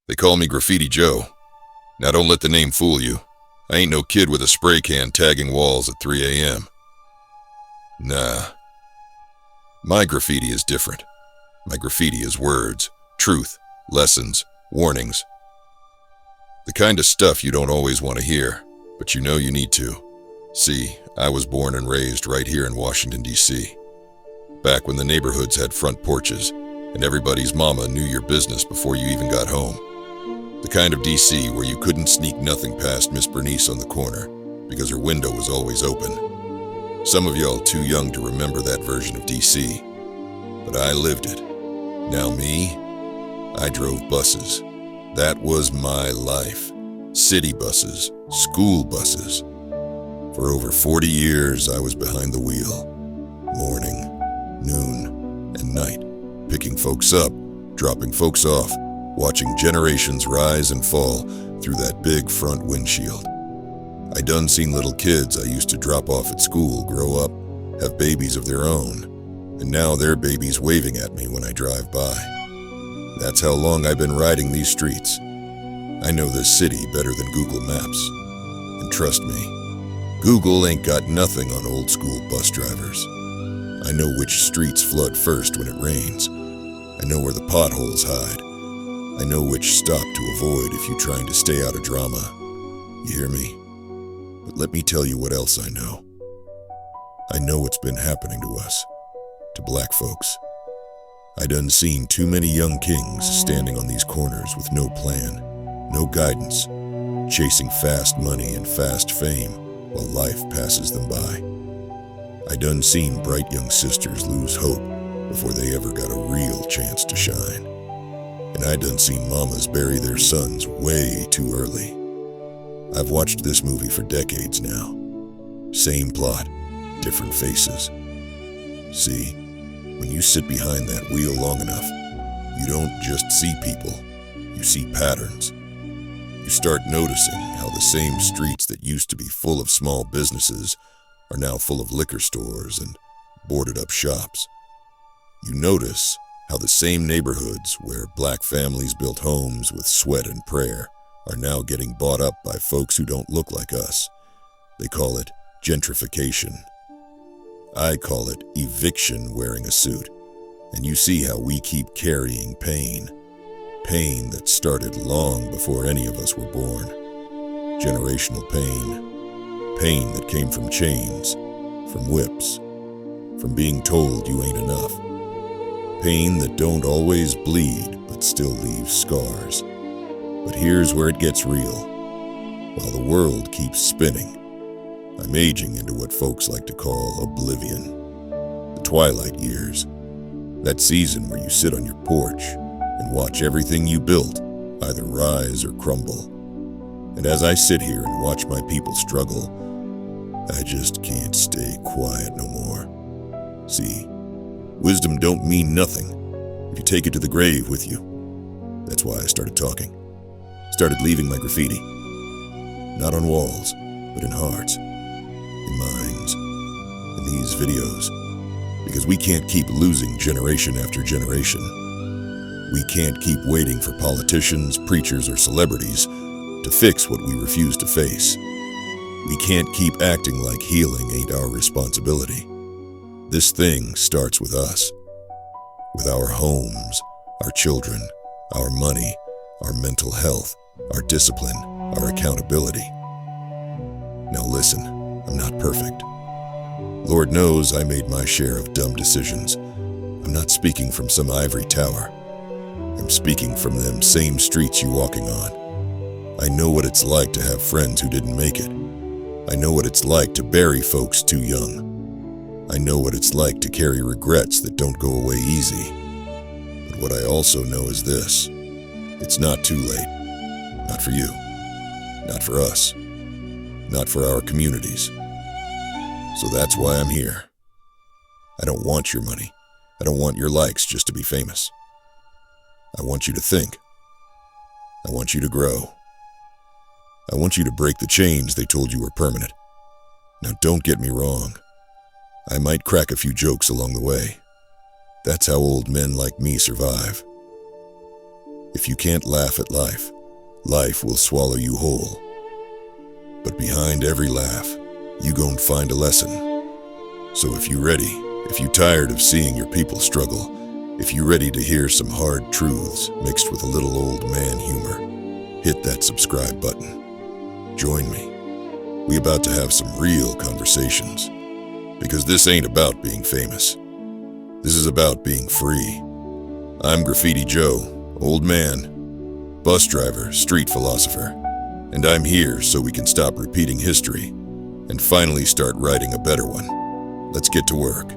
They call me Graffiti Joe. Now don't let the name fool you. I ain't no kid with a spray can tagging walls at 3 a.m. Nah. My graffiti is different. My graffiti is words, truth, lessons, warnings. The kind of stuff you don't always want to hear, but you know you need to. See, I was born and raised right here in Washington, D.C. Back when the neighborhoods had front porches, and everybody's mama knew your business before you even got home. The kind of D.C. where you couldn't sneak nothing past Miss Bernice on the corner, because her window was always open. Some of y'all too young to remember that version of D.C., but I lived it. Now me, I drove buses. That was my life. City buses, school buses. For over 40 years, I was behind the wheel. Morning, noon, and night, picking folks up, dropping folks off, watching generations rise and fall through that big front windshield. I done seen little kids I used to drop off at school grow up, have babies of their own, and now their babies waving at me when I drive by. That's how long I've been riding these streets. I know this city better than Google Maps. And trust me, Google ain't got nothing on old school bus drivers. I know which streets flood first when it rains. I know where the potholes hide. I know which stop to avoid if you're trying to stay out of drama. You hear me? But let me tell you what else I know. I know what's been happening to us, to black folks. I done seen too many young kings standing on these corners with no plan, no guidance, chasing fast money and fast fame while life passes them by. I done seen bright young sisters lose hope before they ever got a real chance to shine. And I done seen mamas bury their sons way too early. I've watched this movie for decades now. Same plot, different faces. See, when you sit behind that wheel long enough, you don't just see people, you see patterns. You start noticing how the same streets that used to be full of small businesses are now full of liquor stores and boarded up shops. You notice how the same neighborhoods where black families built homes with sweat and prayer are now getting bought up by folks who don't look like us. They call it gentrification. I call it eviction wearing a suit. And you see how we keep carrying pain. Pain that started long before any of us were born. Generational pain. Pain that came from chains, from whips, from being told you ain't enough. Pain that don't always bleed, but still leaves scars. But here's where it gets real. While the world keeps spinning, I'm aging into what folks like to call oblivion. The twilight years. That season where you sit on your porch and watch everything you built either rise or crumble. And as I sit here and watch my people struggle, I just can't stay quiet no more. See, wisdom don't mean nothing if you take it to the grave with you. That's why I started talking. Started leaving my graffiti. Not on walls, but in hearts, in minds, in these videos. Because we can't keep losing generation after generation. We can't keep waiting for politicians, preachers, or celebrities to fix what we refuse to face. We can't keep acting like healing ain't our responsibility. This thing starts with us. With our homes, our children, our money, our mental health, our discipline, our accountability. Now listen, I'm not perfect. Lord knows I made my share of dumb decisions. I'm not speaking from some ivory tower. I'm speaking from them same streets you walking on. I know what it's like to have friends who didn't make it. I know what it's like to bury folks too young. I know what it's like to carry regrets that don't go away easy. But what I also know is this. It's not too late. Not for you. Not for us. Not for our communities. So that's why I'm here. I don't want your money. I don't want your likes just to be famous. I want you to think. I want you to grow. I want you to break the chains they told you were permanent. Now don't get me wrong. I might crack a few jokes along the way. That's how old men like me survive. If you can't laugh at life, life will swallow you whole. But behind every laugh, you gon' find a lesson. So if you ready, if you tired of seeing your people struggle, if you ready to hear some hard truths mixed with a little old man humor, hit that subscribe button. Join me. We about to have some real conversations. Because this ain't about being famous. This is about being free. I'm Graffiti Joe, old man, bus driver, street philosopher, and I'm here so we can stop repeating history and finally start writing a better one. Let's get to work.